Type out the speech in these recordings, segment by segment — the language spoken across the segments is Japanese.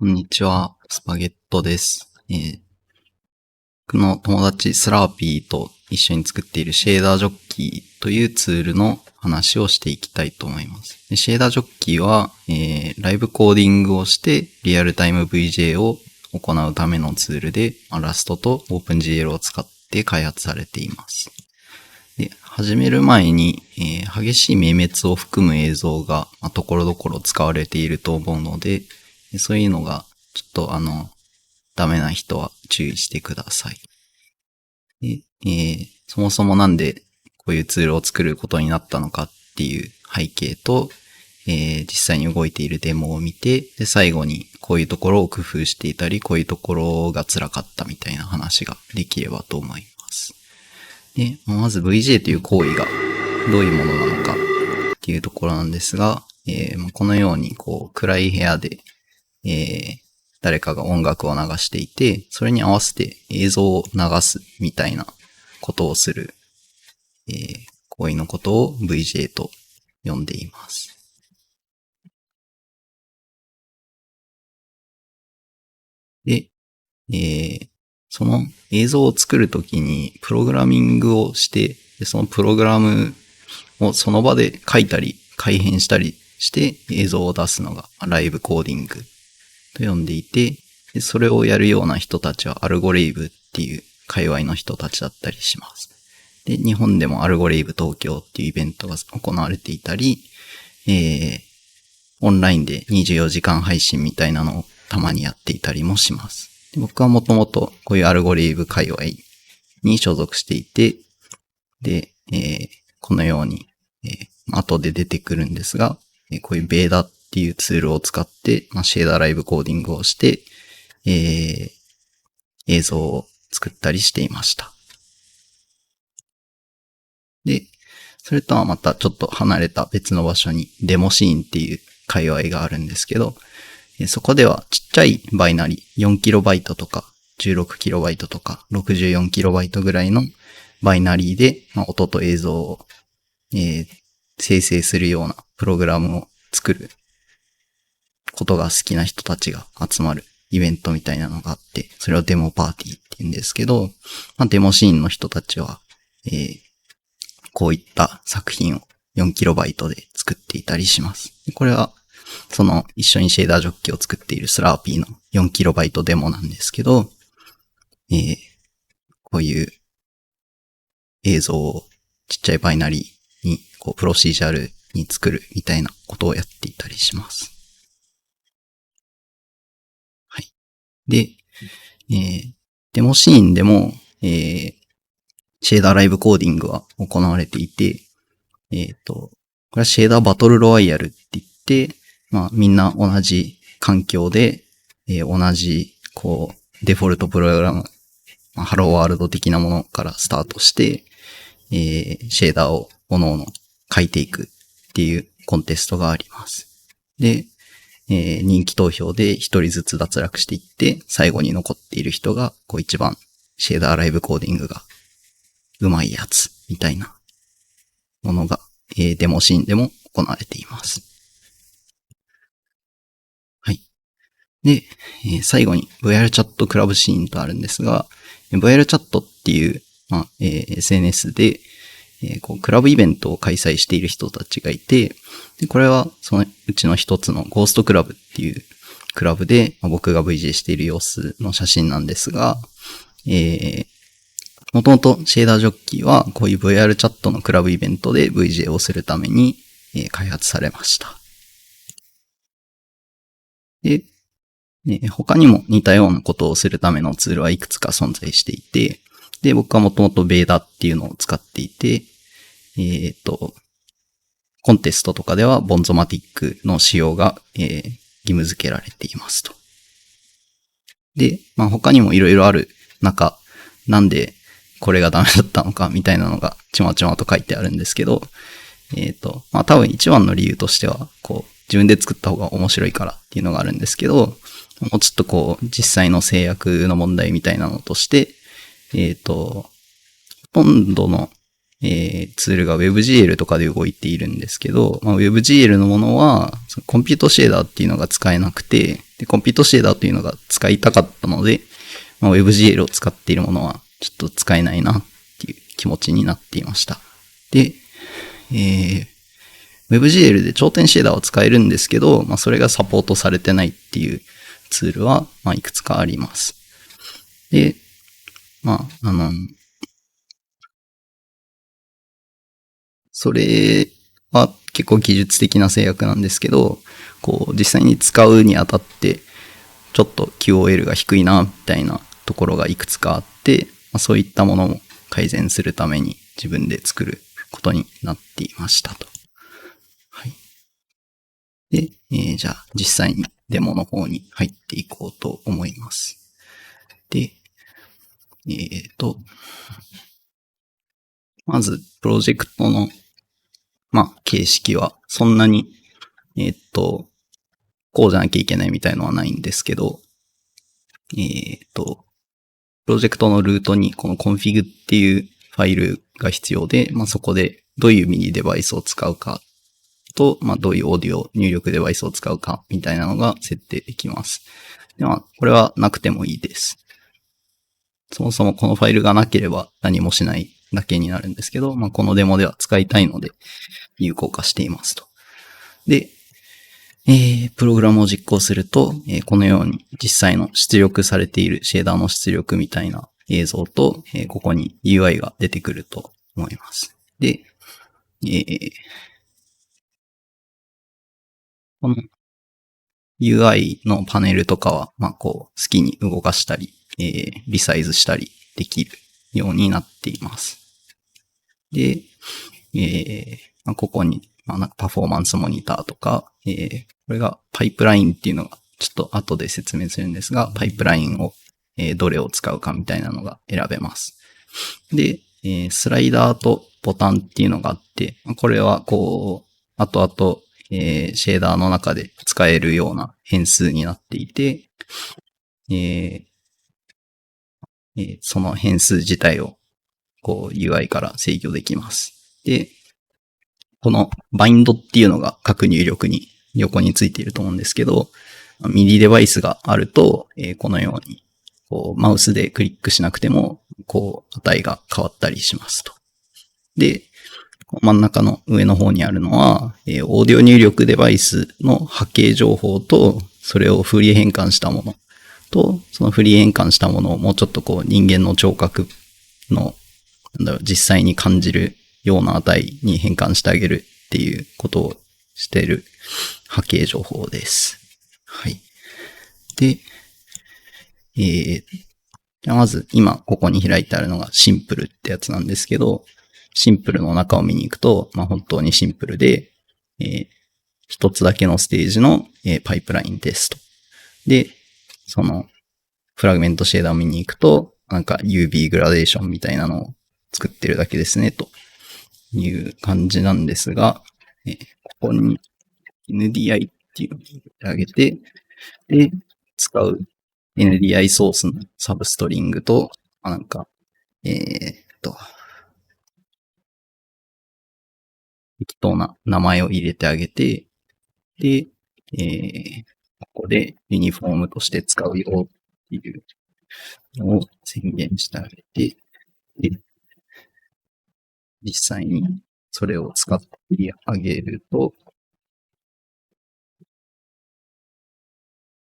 こんにちは、スパゲットです。僕の友達スラーピーと一緒に作っているシェーダージョッキーというツールの話をしていきたいと思います。シェーダージョッキーは、ライブコーディングをしてリアルタイム VJ を行うためのツールで、ラストと OpenGL を使って開発されています。で、始める前に、激しい明滅を含む映像が、ところどころ使われていると思うので、そういうのがちょっとダメな人は注意してください。で、そもそもなんでこういうツールを作ることになったのかっていう背景と、実際に動いているデモを見て、で、最後にこういうところを工夫していたり、こういうところが辛かったみたいな話ができればと思います。で、まず VJ という行為がどういうものなのかっていうところなんですが、このように暗い部屋で、誰かが音楽を流していて、それに合わせて映像を流すみたいなことをする、行為のことを VJ と呼んでいます。で、その映像を作るときにプログラミングをして、でそのプログラムをその場で書いたり改変したりして映像を出すのがライブコーディングと呼んでいて、でそれをやるような人たちはアルゴレイブっていう界隈の人たちだったりします。で、日本でもアルゴレイブ東京っていうイベントが行われていたり、オンラインで24時間配信みたいなのをたまにやっていたりもします。で僕はもともとこういうアルゴレイブ界隈に所属していて、で、このように、後で出てくるんですが、こういうベーダっていうツールを使って、シェーダーライブコーディングをして、映像を作ったりしていました。で、それとはまたちょっと離れた別の場所にデモシーンっていう界隈があるんですけど、そこではちっちゃいバイナリ、4KB とか 16KB とか 64KB ぐらいのバイナリーで、音と映像を、生成するようなプログラムを作ることが好きな人たちが集まるイベントみたいなのがあって、それをデモパーティーって言うんですけど、デモシーンの人たちは、こういった作品を 4KB で作っていたりします。これは、一緒にシェーダージョッキを作っているスラーピーの 4KB デモなんですけど、こういう映像をちっちゃいバイナリーに、プロシージャルに作るみたいなことをやっていたりします。はい。で、デモシーンでも、シェーダーライブコーディングは行われていて、これはシェーダーバトルロワイヤルって言って、みんな同じ環境で、同じ、デフォルトプログラム、ハローワールド的なものからスタートして、シェーダーを各々書いていくっていうコンテストがあります。で、人気投票で一人ずつ脱落していって、最後に残っている人が、一番シェーダーライブコーディングがうまいやつみたいなものが、デモシーンでも行われています。はい。で、最後に VR チャットクラブシーンとあるんですが、VR チャットっていう、SNS で、クラブイベントを開催している人たちがいて、でこれはそのうちの一つのゴーストクラブっていうクラブで、僕が VJ している様子の写真なんですが、もともとシェーダージョッキーはこういう VR チャットのクラブイベントで VJ をするために、開発されました。で、他にも似たようなことをするためのツールはいくつか存在していて、で、僕はもともとベーダっていうのを使っていて、コンテストとかではボンゾマティックの使用が、義務付けられていますと。で、他にもいろいろある中、なんでこれがダメだったのかみたいなのがちまちまと書いてあるんですけど、多分一番の理由としては、自分で作った方が面白いからっていうのがあるんですけど、もうちょっと実際の制約の問題みたいなのとして、ほとんどの、ツールが WebGL とかで動いているんですけど、WebGL のものは、コンピュートシェーダーっていうのが使えなくて、で、コンピュートシェーダーというのが使いたかったので、WebGL を使っているものはちょっと使えないなっていう気持ちになっていました。で、WebGL で頂点シェーダーを使えるんですけど、それがサポートされてないっていうツールは、いくつかあります。で、それは結構技術的な制約なんですけど、実際に使うにあたって、ちょっと QOL が低いな、みたいなところがいくつかあって、そういったものを改善するために自分で作ることになっていましたと。はい。で、じゃあ実際にデモの方に入っていこうと思います。で、まずプロジェクトの、形式はそんなに、こうじゃなきゃいけないみたいのはないんですけど、プロジェクトのルートにこの config っていうファイルが必要で、そこでどういうミニデバイスを使うかと、どういうオーディオ入力デバイスを使うかみたいなのが設定できます。でこれはなくてもいいです。そもそもこのファイルがなければ何もしないだけになるんですけど、このデモでは使いたいので有効化していますと。で、プログラムを実行すると、このように実際の出力されているシェーダーの出力みたいな映像と、ここに UI が出てくると思います。で、この UI のパネルとかは、好きに動かしたり、リサイズしたりできるようになっています。で、ここに、パフォーマンスモニターとか、これがパイプラインっていうのが、ちょっと後で説明するんですが、パイプラインを、どれを使うかみたいなのが選べます。で、スライダーとボタンっていうのがあって、これは後々、シェーダーの中で使えるような変数になっていて、その変数自体をUI から制御できます。で、このバインドっていうのが各入力に横についていると思うんですけど、ミディデバイスがあると、このようにマウスでクリックしなくても値が変わったりしますと。で、真ん中の上の方にあるのは、オーディオ入力デバイスの波形情報と、それをフリー変換したものと、そのフリー変換したものをもうちょっと人間の聴覚の、実際に感じるような値に変換してあげるっていうことをしている波形情報です。はい。で、じゃあまず今ここに開いてあるのがシンプルってやつなんですけど、シンプルの中を見に行くと、本当にシンプルで、一つだけのステージの、パイプラインですと。で、そのフラグメントシェーダーを見に行くと、UV グラデーションみたいなのを作ってるだけですね、という感じなんですが、ここに NDI っていうのを入れてあげて、で、使う NDI ソースのサブストリングと、適当な名前を入れてあげて、で、ここでユニフォームとして使うよっていうのを宣言してあげて、で、実際にそれを使ってあげると、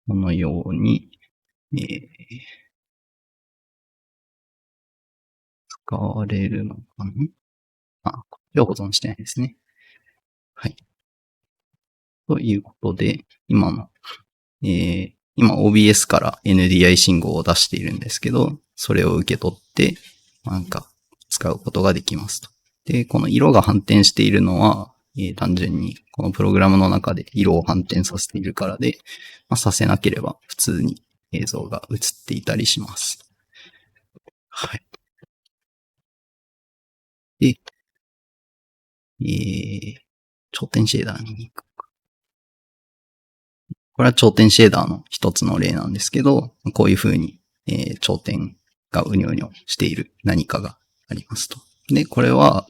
このように、使われるのかな。こっちは保存してないですね。はい。ということで、今 OBS から NDI 信号を出しているんですけど、それを受け取って、使うことができますと。で、この色が反転しているのは、単純にこのプログラムの中で色を反転させているからで、させなければ普通に映像が映っていたりします。はい。で、頂点シェーダーに行く。これは頂点シェーダーの一つの例なんですけど、こういう風に、頂点がうにょうにょしている何かがありますと。で、これは、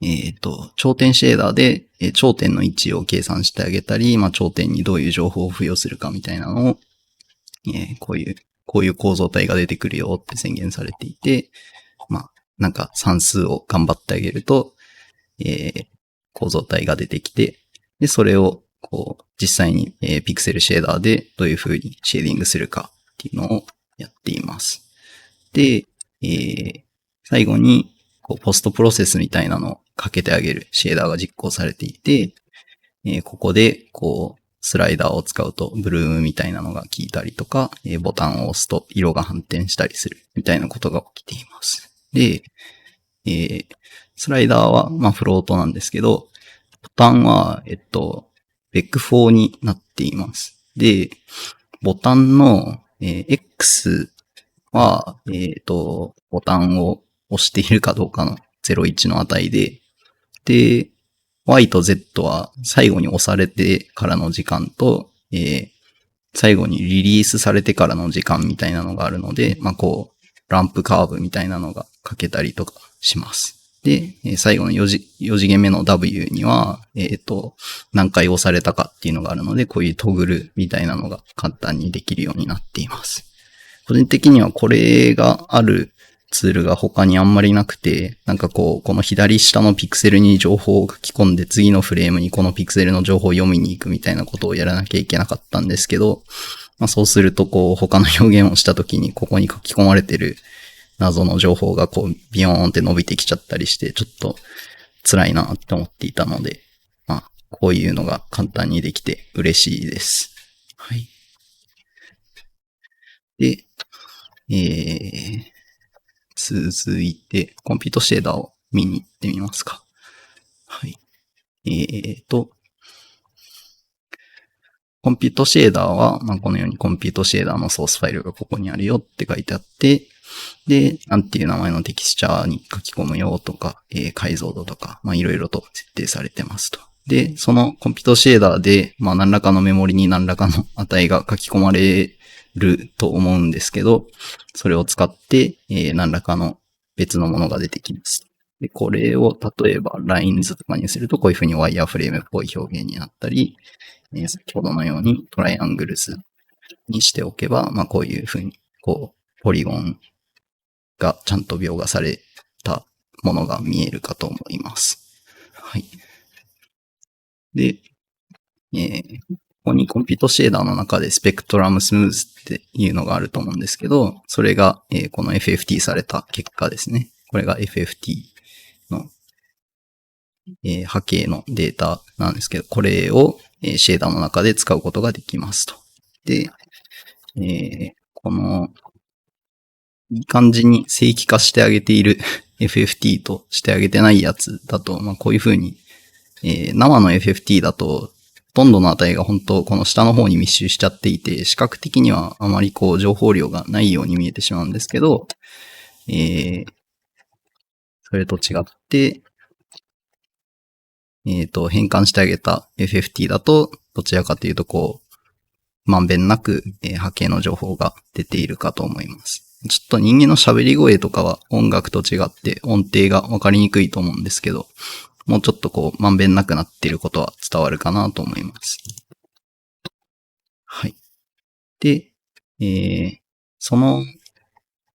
頂点シェーダーで、頂点の位置を計算してあげたり、頂点にどういう情報を付与するかみたいなのを、こういう構造体が出てくるよって宣言されていて、なんか算数を頑張ってあげると、構造体が出てきて、で、それを、実際に、ピクセルシェーダーでどういう風にシェーディングするかっていうのをやっています。で、最後に、ポストプロセスみたいなのをかけてあげるシェーダーが実行されていて、ここで、スライダーを使うと、ブルームみたいなのが効いたりとか、ボタンを押すと色が反転したりするみたいなことが起きています。で、スライダーは、フロートなんですけど、ボタンは、BEC4 になっています。で、ボタンの、X は、ボタンを押しているかどうかの01の値で、で、Y と Z は最後に押されてからの時間と、最後にリリースされてからの時間みたいなのがあるので、ランプカーブみたいなのが書けたりとかします。で、最後の4次元目の W には、何回押されたかっていうのがあるので、こういうトグルみたいなのが簡単にできるようになっています。個人的にはこれがあるツールが他にあんまりなくて、なんかこの左下のピクセルに情報を書き込んで次のフレームにこのピクセルの情報を読みに行くみたいなことをやらなきゃいけなかったんですけど、そうすると他の表現をした時にここに書き込まれてる謎の情報がビヨーンって伸びてきちゃったりして、ちょっと辛いなって思っていたので、こういうのが簡単にできて嬉しいです。はい。で、続いて、コンピュートシェーダーを見に行ってみますか。はい。コンピュートシェーダーは、このようにコンピュートシェーダーのソースファイルがここにあるよって書いてあって、で、なんていう名前のテキスチャーに書き込むよとか、解像度とか、いろいろと設定されてますと。で、そのコンピュートシェーダーで、何らかのメモリに何らかの値が書き込まれると思うんですけど、それを使って、何らかの別のものが出てきます。で、これを例えば lines とかにするとこういう風にワイヤーフレームっぽい表現になったり、先ほどのようにトライアングルスにしておけば、こういう風に、ポリゴンがちゃんと描画されたものが見えるかと思います。はい。で、ここにコンピュートシェーダーの中でスペクトラムスムーズっていうのがあると思うんですけど、それが、この FFT された結果ですね。これが FFT の、波形のデータなんですけど、これを、シェーダーの中で使うことができますと。で、この、いい感じに正規化してあげているFFT としてあげてないやつだと、こういう風に、生の FFT だと、ほとんどの値が本当この下の方に密集しちゃっていて、視覚的にはあまり情報量がないように見えてしまうんですけど、それと違って、変換してあげた FFT だと、どちらかというとまんべんなく、波形の情報が出ているかと思います。ちょっと人間の喋り声とかは音楽と違って音程がわかりにくいと思うんですけど、もうちょっとまんべんなくなっていることは伝わるかなと思います。はい。で、その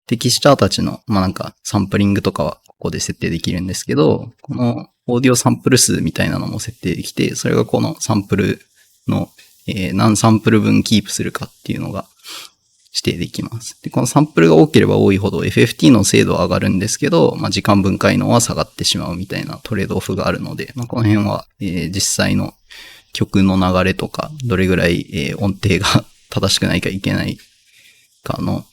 テキスチャーたちの、なんかサンプリングとかはここで設定できるんですけど、このオーディオサンプル数みたいなのも設定できて、それがこのサンプルの、何サンプル分キープするかっていうのが指定できます。で、このサンプルが多ければ多いほど FFT の精度は上がるんですけど、時間分解能は下がってしまうみたいなトレードオフがあるので、この辺は、実際の曲の流れとか、どれぐらい、音程が正しくないかいけないかの、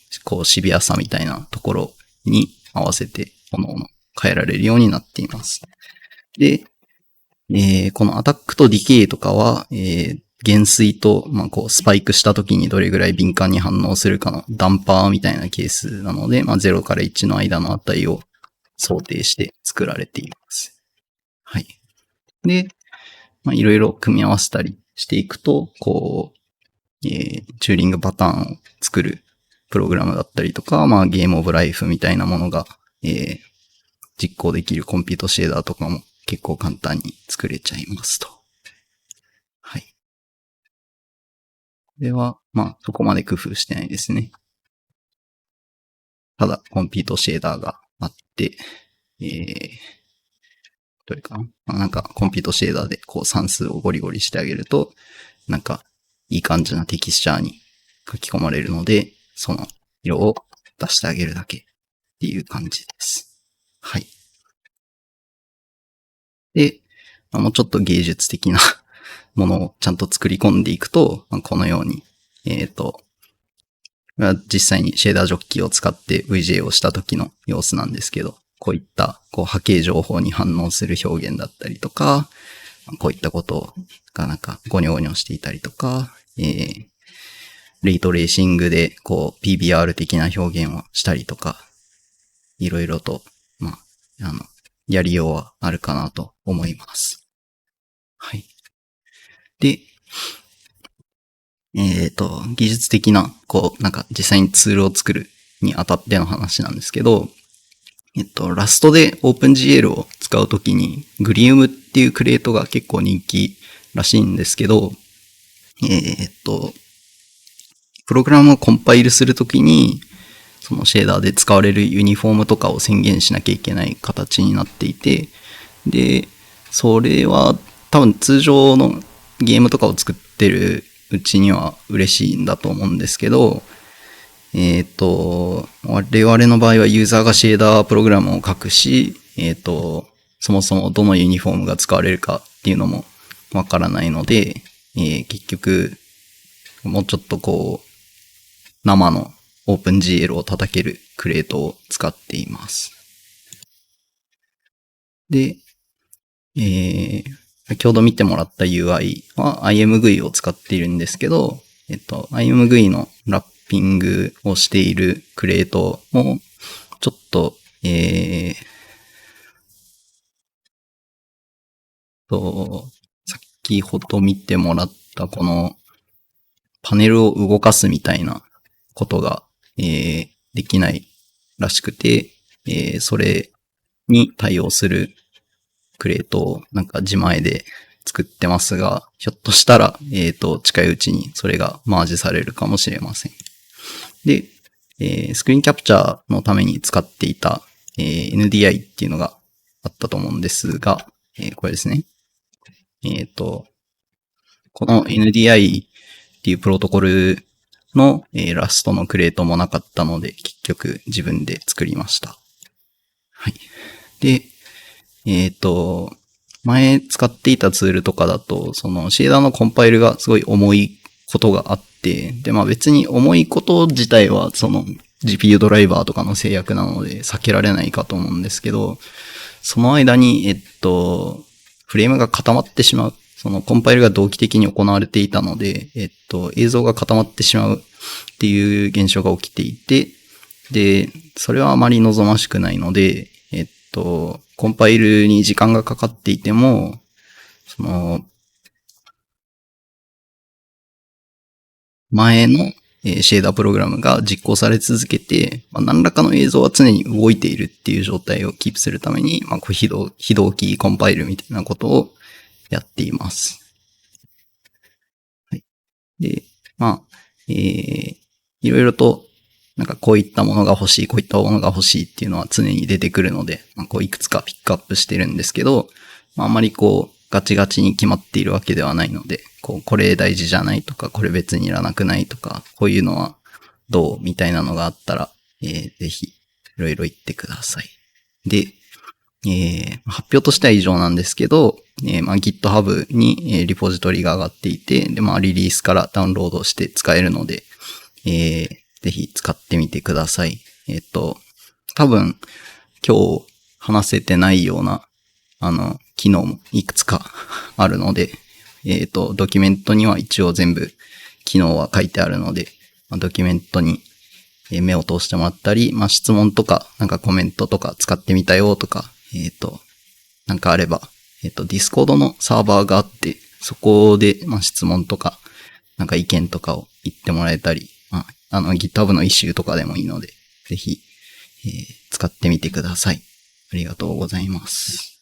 シビアさみたいなところに合わせて、各々変えられるようになっています。で、このアタックとディケイとかは、減衰と、スパイクした時にどれぐらい敏感に反応するかのダンパーみたいなケースなので、0から1の間の値を想定して作られています。はい。で、いろいろ組み合わせたりしていくと、チューリングパターンを作るプログラムだったりとか、ゲームオブライフみたいなものが、実行できるコンピュートシェーダーとかも結構簡単に作れちゃいますと。はい。これは、そこまで工夫してないですね。ただ、コンピートシェーダーがあって、どれかな、なんか、コンピートシェーダーでこう算数をゴリゴリしてあげると、なんか、いい感じなテキスチャーに書き込まれるので、その色を出してあげるだけっていう感じです。はい。で、もうちょっと芸術的なものをちゃんと作り込んでいくと、このように、実際にシェーダージョッキを使って VJ をした時の様子なんですけど、こういった波形情報に反応する表現だったりとか、こういったことがなんかゴニョゴニョしていたりとか、レイトレーシングでPBR 的な表現をしたりとか、いろいろと、やりようはあるかなと思います。はい。で、技術的な、なんか実際にツールを作るにあたっての話なんですけど、ラストで OpenGL を使うときに、グリウムっていうクレートが結構人気らしいんですけど、プログラムをコンパイルするときに、そのシェーダーで使われるユニフォームとかを宣言しなきゃいけない形になっていて、で、それは多分通常のゲームとかを作ってるうちには嬉しいんだと思うんですけど、我々の場合はユーザーがシェーダープログラムを書くし、そもそもどのユニフォームが使われるかっていうのもわからないので、結局、もうちょっと生の OpenGL を叩けるクレートを使っています。で、先ほど見てもらった UI は IMGUI を使っているんですけど、IMGUI のラッピングをしているクレートも、ちょっと、先ほど見てもらったこのパネルを動かすみたいなことが、できないらしくて、それに対応するクレートをなんか自前で作ってますが、ひょっとしたら、近いうちにそれがマージされるかもしれません。で、スクリーンキャプチャーのために使っていた、NDI っていうのがあったと思うんですが、これですね。この NDI っていうプロトコルの、ラストのクレートもなかったので、結局自分で作りました。はい。で、前使っていたツールとかだと、そのシェーダーのコンパイルがすごい重いことがあって、で、別に重いこと自体はその GPU ドライバーとかの制約なので避けられないかと思うんですけど、その間に、フレームが固まってしまう。そのコンパイルが同期的に行われていたので、映像が固まってしまうっていう現象が起きていて、で、それはあまり望ましくないので、コンパイルに時間がかかっていても、その、前のシェーダープログラムが実行され続けて、何らかの映像は常に動いているっていう状態をキープするために、非同期コンパイルみたいなことをやっています。はい。で、いろいろと、なんかこういったものが欲しい、こういったものが欲しいっていうのは常に出てくるので、いくつかピックアップしてるんですけど、あんまりガチガチに決まっているわけではないので、これ大事じゃないとか、これ別にいらなくないとか、こういうのはどうみたいなのがあったら、ぜひ、いろいろ言ってください。で、発表としては以上なんですけど、GitHub に、リポジトリが上がっていて、で、リリースからダウンロードして使えるので、ぜひ使ってみてください。多分、今日話せてないような、機能もいくつかあるので、ドキュメントには一応全部機能は書いてあるので、ドキュメントに目を通してもらったり、質問とか、なんかコメントとか使ってみたよとか、なんかあれば、Discord のサーバーがあって、そこで、質問とか、なんか意見とかを言ってもらえたり、GitHub のイシューとかでもいいので、ぜひ、使ってみてください。ありがとうございます。